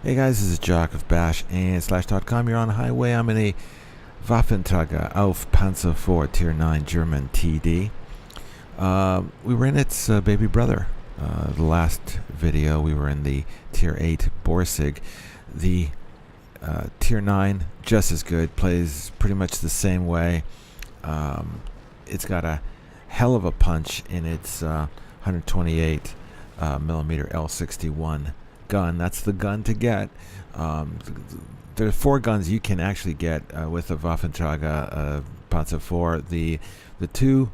Hey guys, this is Jock of Bash and Slash.com. You're on Highway. I'm in a Waffenträger auf Panzer IV Tier 9 German TD. We were in its baby brother. The last video we were in the Tier 8 Borsig. The Tier 9, just as good, plays pretty much the same way. It's got a hell of a punch in its 128 millimeter L61 gun. That's the gun to get. There are 4 guns you can actually get with the Waffenträger Panzer IV. The 2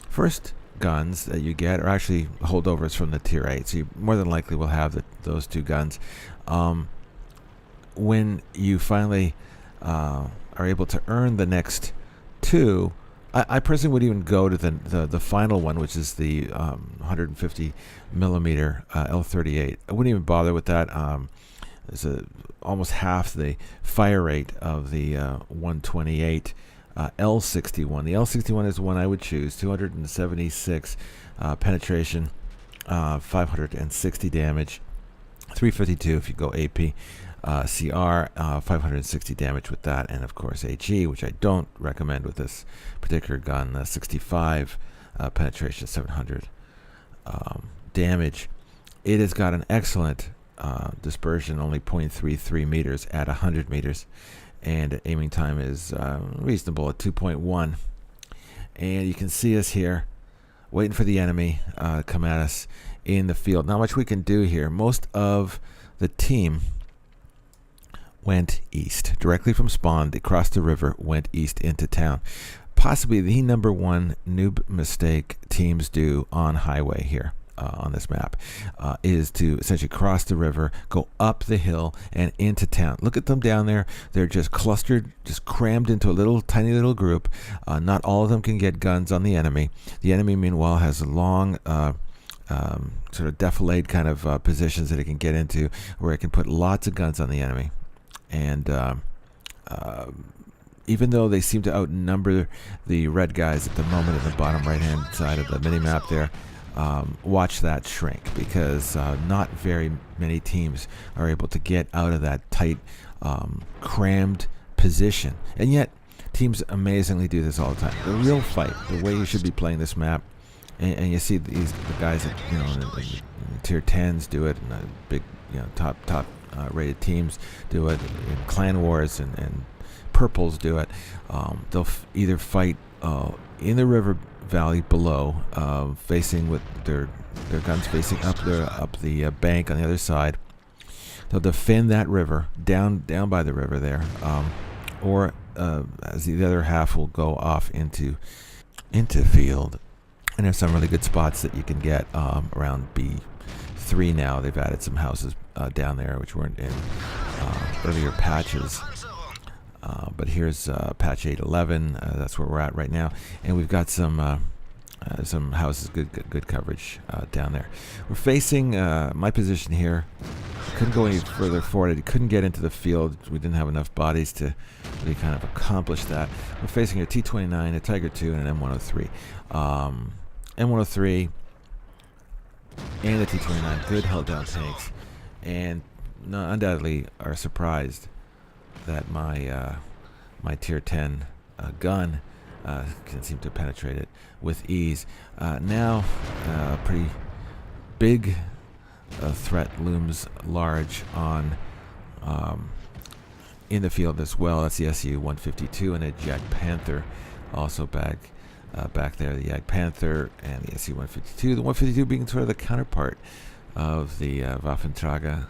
first guns that you get are actually holdovers from the Tier 8, so you more than likely will have those 2 guns. When you finally are able to earn the next 2, I personally would even go to the final one, which is the 150 millimeter L38. I wouldn't even bother with that. It's almost half the fire rate of the 128 L61. The L61 is the one I would choose. 276 penetration, 560 damage, 352 if you go AP. CR, 560 damage with that, and of course HE, which I don't recommend with this particular gun. 65 penetration, 700 damage. It has got an excellent dispersion, only 0.33 meters at 100 meters, and aiming time is reasonable at 2.1. And you can see us here waiting for the enemy to come at us in the field. Not much we can do here. Most of the team went east. Directly from spawn, they crossed the river, went east into town. Possibly the number one noob mistake teams do on Highway here on this map is to essentially cross the river, go up the hill, and into town. Look at them down there. They're just clustered, just crammed into a tiny little group. Not all of them can get guns on the enemy. The enemy, meanwhile, has a long sort of defilade kind of positions that it can get into where it can put lots of guns on the enemy. And even though they seem to outnumber the red guys at the moment in the bottom right-hand side of the mini-map there, watch that shrink, because not very many teams are able to get out of that tight, crammed position. And yet, teams amazingly do this all the time. The real fight, the way you should be playing this map, and you see the guys that, in the Tier 10s do it, and the big, top rated teams do it, and clan wars and purples do it. They'll either fight in the river valley below, facing with their guns facing up the bank on the other side. They'll defend that river down by the river there, or as the other half will go off into field. And there's some really good spots that you can get around B3 now. They've added some houses down there which weren't in earlier patches. But here's patch 811. That's where we're at right now, and we've got some houses, good coverage down there. We're facing my position here. Couldn't go any further forward. I couldn't get into the field. We didn't have enough bodies to really kind of accomplish that. We're facing a T-29, a Tiger II, and an M103. M103 and the T-29, good held down tanks, and undoubtedly are surprised that my Tier 10 gun can seem to penetrate it with ease. Now, a pretty big threat looms large on in the field as well. That's the SU-152 and a Jag Panther also back there. The Jag Panther and the SU-152. The 152 being sort of the counterpart of the Waffenträger.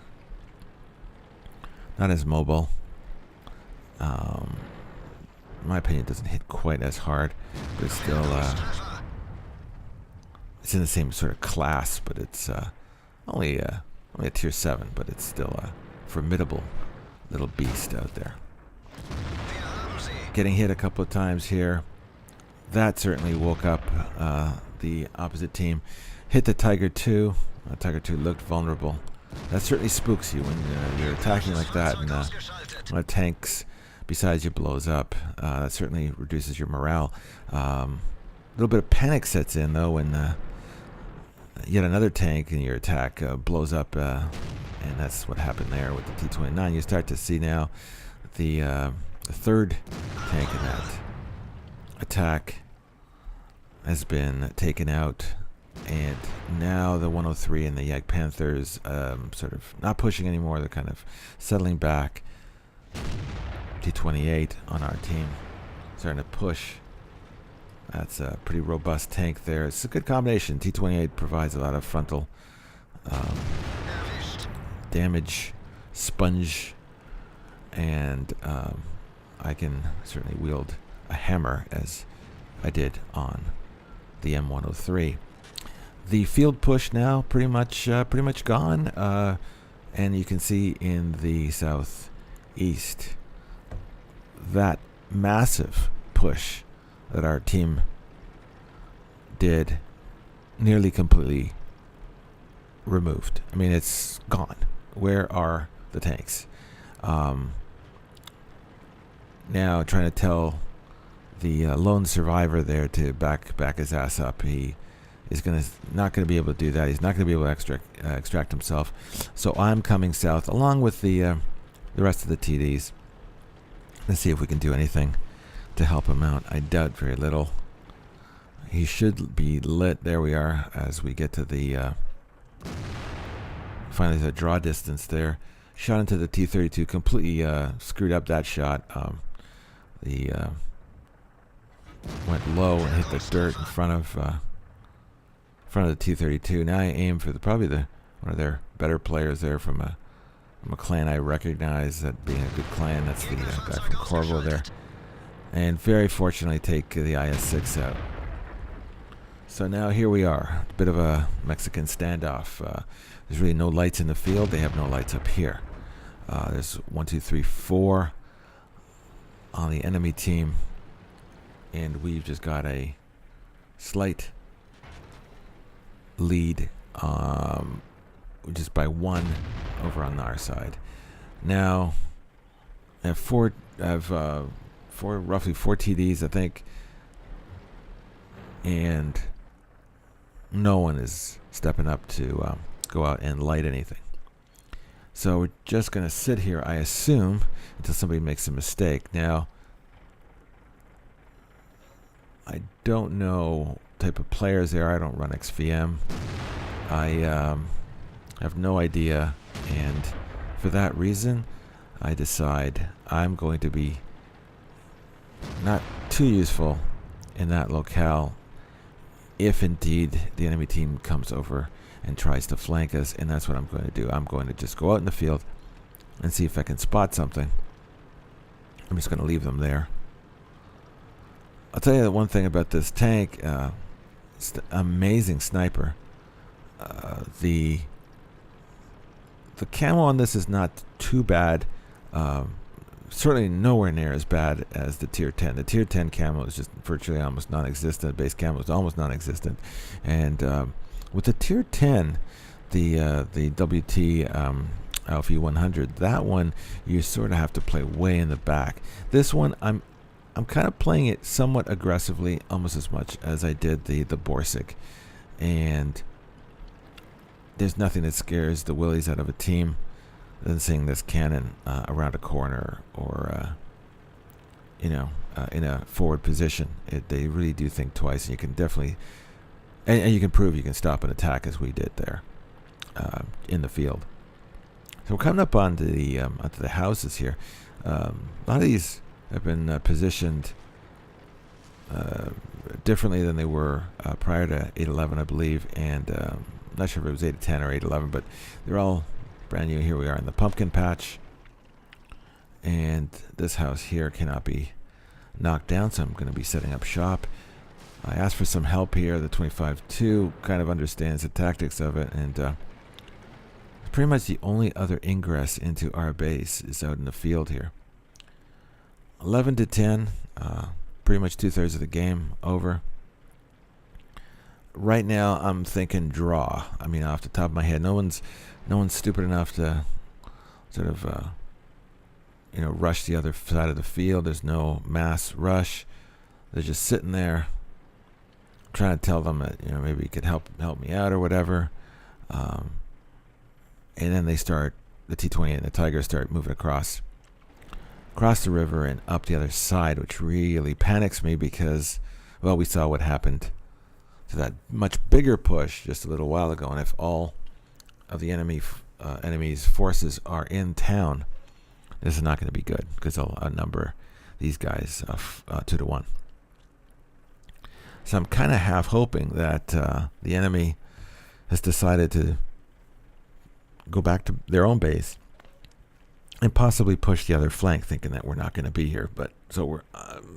Not as mobile. In my opinion, it doesn't hit quite as hard, but it's still it's in the same sort of class, but it's only a Tier 7, but it's still a formidable little beast out there. Getting hit a couple of times here. That certainly woke up the opposite team. Hit the Tiger II. Tiger II looked vulnerable. That certainly spooks you when you're attacking like that, and one of the tanks besides you blows up. That certainly reduces your morale. A little bit of panic sets in though when yet another tank in your attack blows up, and that's what happened there with the T-29. You start to see now the third tank in that attack has been taken out, and now the 103 and the Yak Panthers sort of not pushing anymore. They're kind of settling back. T-28 on our team starting to push. That's a pretty robust tank there. It's a good combination. T-28 provides a lot of frontal damage, sponge, and I can certainly wield a hammer as I did on the M103. The field push now pretty much gone, and you can see in the southeast that massive push that our team did nearly completely removed. I mean, it's gone. Where are the tanks? Now trying to tell the lone survivor there to back his ass up. He is not going to be able to do that. He's not going to be able to extract himself. So I'm coming south along with the rest of the TDs. Let's see if we can do anything to help him out. I doubt very little. He should be lit. There we are as we get to the finally the draw distance there. Shot into the T-32, completely screwed up that shot. Went low and hit the dirt in front of the T-32. Now I aim for probably one of their better players there from a clan I recognize that being a good clan. That's the guy from Corvo there. And very fortunately take the IS-6 out. So now here we are. A bit of a Mexican standoff. There's really no lights in the field. They have no lights up here. There's 1, 2, 3, 4 on the enemy team. And we've just got a slight lead just by 1 over on our side. Now I have roughly four TDs, I think, and no one is stepping up to go out and light anything. So we're just going to sit here, I assume, until somebody makes a mistake. Now, I don't know what type of players they are. I don't run XVM. I have no idea, and for that reason, I decide I'm going to be not too useful in that locale if indeed the enemy team comes over and tries to flank us, and that's what I'm going to do. I'm going to just go out in the field and see if I can spot something. I'm just going to leave them there. I'll tell you the one thing about this tank. It's an amazing sniper. The camo on this is not too bad. Certainly nowhere near as bad as the tier 10. The tier 10 camo is just virtually almost non-existent. Base camo is almost non-existent. And with the tier 10, the WT Alpha 100, that one you sort of have to play way in the back. This one I'm kind of playing it somewhat aggressively, almost as much as I did the Borsig. And there's nothing that scares the willies out of a team than seeing this cannon around a corner or in a forward position. They really do think twice, and you can definitely and you can prove you can stop an attack as we did there in the field. So we're coming up onto the houses here. A lot of these have been positioned differently than they were prior to 8/11, I believe, and I'm not sure if it was 8/10 or 8/11, but they're all brand new. Here we are in the pumpkin patch, and this house here cannot be knocked down, so I'm going to be setting up shop. I asked for some help here. The 25-2 kind of understands the tactics of it, and pretty much the only other ingress into our base is out in the field here. 11-10, pretty much 2/3 of the game over. Right now, I'm thinking draw. I mean, off the top of my head, no one's stupid enough to sort of rush the other side of the field. There's no mass rush. They're just sitting there trying to tell them that, you know, maybe you could help me out or whatever. And then they start, the T-28 and the Tiger start moving across the river and up the other side, which really panics me because, well, we saw what happened to that much bigger push just a little while ago. And if all of the enemy's forces are in town, this is not going to be good because they'll outnumber these guys 2 to 1. So I'm kind of half hoping that the enemy has decided to go back to their own base and possibly push the other flank, thinking that we're not going to be here. But so we're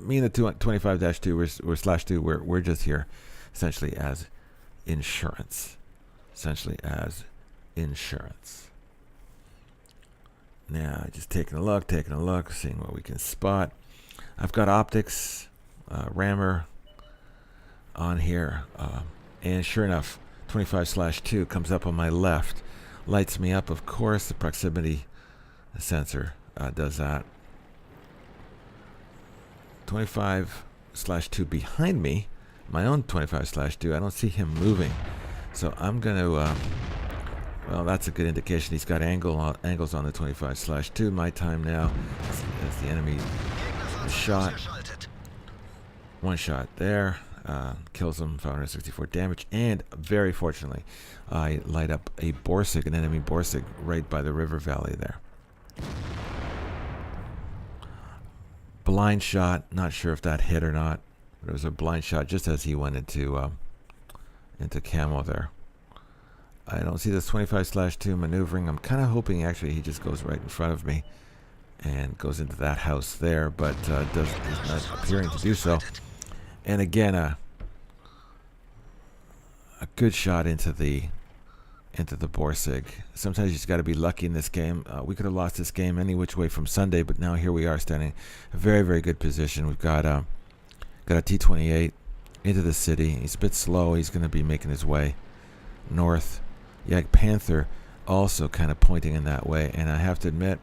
me and the 25-2, we're /2. We're just here essentially as insurance. Now, just taking a look, seeing what we can spot. I've got optics, rammer on here, and sure enough, 25/2 comes up on my left, lights me up. Of course, the proximity sensor does that. 25/2 behind me, my own 25/2. I don't see him moving, so I'm going to. Well, that's a good indication. He's got angles on the 25/2. My time now as the enemy shot. One shot there. Kills him, 564 damage. And very fortunately, I light up a Borsig, an enemy Borsig, right by the river valley there. Blind shot. Not sure if that hit or not. But it was a blind shot just as he went into camo there. I don't see this 25/2 maneuvering. I'm kind of hoping actually he just goes right in front of me and goes into that house there, but is not appearing to do so. And again, a good shot into the Borsig. Sometimes you just got to be lucky in this game. We could have lost this game any which way from Sunday, but now here we are standing a very, very good position. We've got a T-28 into the city. He's a bit slow. He's going to be making his way north. Yak Panther also kind of pointing in that way, and I have to admit,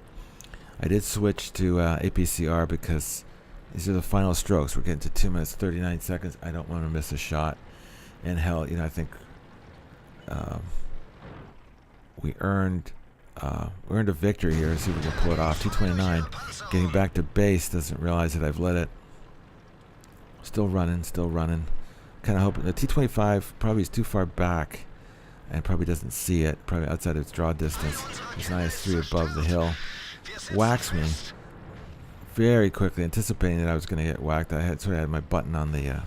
I did switch to APCR because these are the final strokes. We're getting to 2 minutes 39 seconds. I don't want to miss a shot. And hell, you know, I think we earned a victory here. Let's see if we can pull it off. T-29 getting back to base, doesn't realize that I've let it. Still running. Kind of hoping the T-25 probably is too far back and probably doesn't see it. Probably outside of its draw distance. There's an IS-3 above the hill. Whacks me very quickly, anticipating that I was going to get whacked. I had my button on the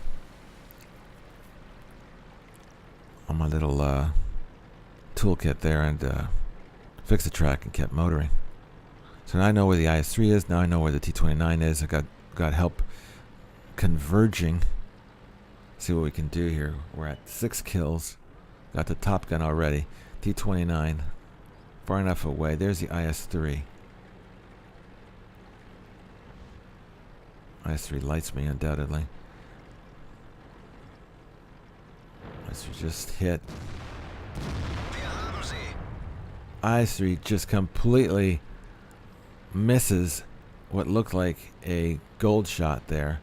on my little toolkit there and fixed the track and kept motoring. So now I know where the IS-3 is. Now I know where the T-29 is. I got help converging. See what we can do here. We're at 6 kills. Got the Top Gun already. T-29 far enough away. There's the IS-3. IS-3 lights me undoubtedly. IS-3 just hit. IS-3 just completely misses what looked like a gold shot there.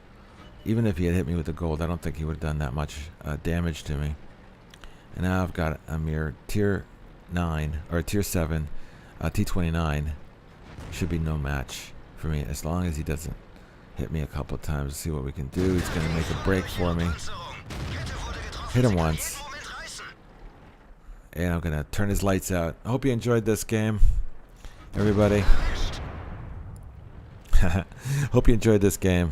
Even if he had hit me with the gold, I don't think he would have done that much damage to me. And now I've got a mere tier 9 or tier 7 T-29. Should be no match for me as long as he doesn't hit me a couple of times. Let's see what we can do. He's going to make a break for me. Hit him once. And I'm going to turn his lights out. I hope you enjoyed this game, everybody. Hope you enjoyed this game.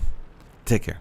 Take care.